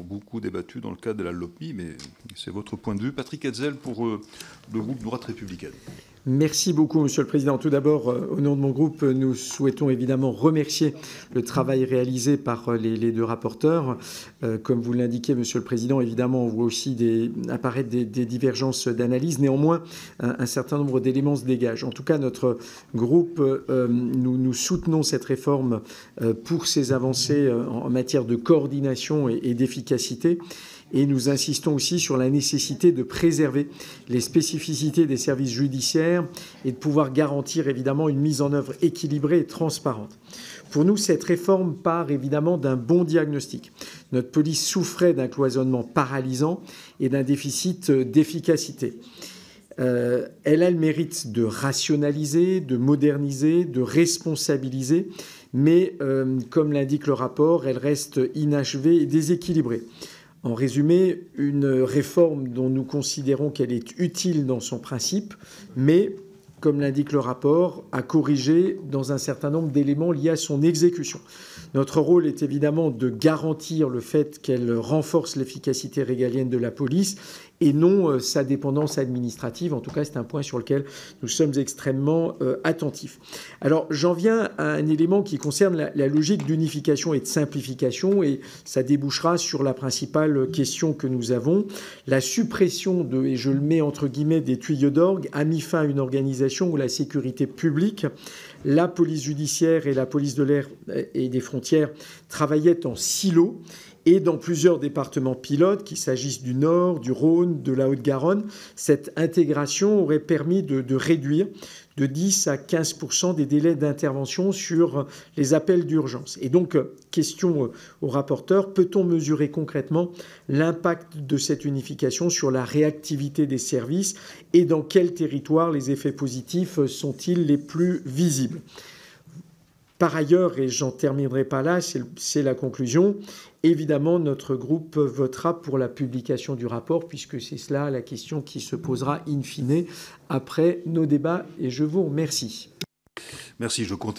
beaucoup débattu dans le cadre de la LOPMI, mais c'est votre point de vue. Patrick Hetzel pour le groupe Droite républicaine. Merci beaucoup, Monsieur le Président. Tout d'abord, au nom de mon groupe, nous souhaitons évidemment remercier le travail réalisé par les deux rapporteurs. Comme vous l'indiquez, Monsieur le Président, évidemment, on voit aussi apparaître des divergences d'analyse. Néanmoins, un certain nombre d'éléments se dégagent. En tout cas, notre groupe, nous soutenons cette réforme pour ses avancées en matière de coordination et d'efficacité. Et nous insistons aussi sur la nécessité de préserver les spécificités des services judiciaires et de pouvoir garantir évidemment une mise en œuvre équilibrée et transparente. Pour nous, cette réforme part évidemment d'un bon diagnostic. Notre police souffrait d'un cloisonnement paralysant et d'un déficit d'efficacité. Elle a le mérite de rationaliser, de moderniser, de responsabiliser, mais comme l'indique le rapport, elle reste inachevée et déséquilibrée. En résumé, une réforme dont nous considérons qu'elle est utile dans son principe, mais, comme l'indique le rapport, à corriger dans un certain nombre d'éléments liés à son exécution. Notre rôle est évidemment de garantir le fait qu'elle renforce l'efficacité régalienne de la police et non sa dépendance administrative. En tout cas, c'est un point sur lequel nous sommes extrêmement attentifs. Alors, j'en viens à un élément qui concerne la logique d'unification et de simplification, et ça débouchera sur la principale question que nous avons. La suppression et je le mets entre guillemets, des tuyaux d'orgue a mis fin à une organisation où la sécurité publique, la police judiciaire et la police de l'air et des frontières travaillaient en silo et dans plusieurs départements pilotes, qu'il s'agisse du Nord, du Rhône, de la Haute-Garonne. Cette intégration aurait permis de réduire de 10 à 15% des délais d'intervention sur les appels d'urgence. Et donc, question au rapporteur, peut-on mesurer concrètement l'impact de cette unification sur la réactivité des services et dans quel territoire les effets positifs sont-ils les plus visibles ? Par ailleurs, et j'en terminerai pas là, c'est la conclusion, évidemment, notre groupe votera pour la publication du rapport, puisque c'est cela la question qui se posera in fine après nos débats. Et je vous remercie. Merci, je comptais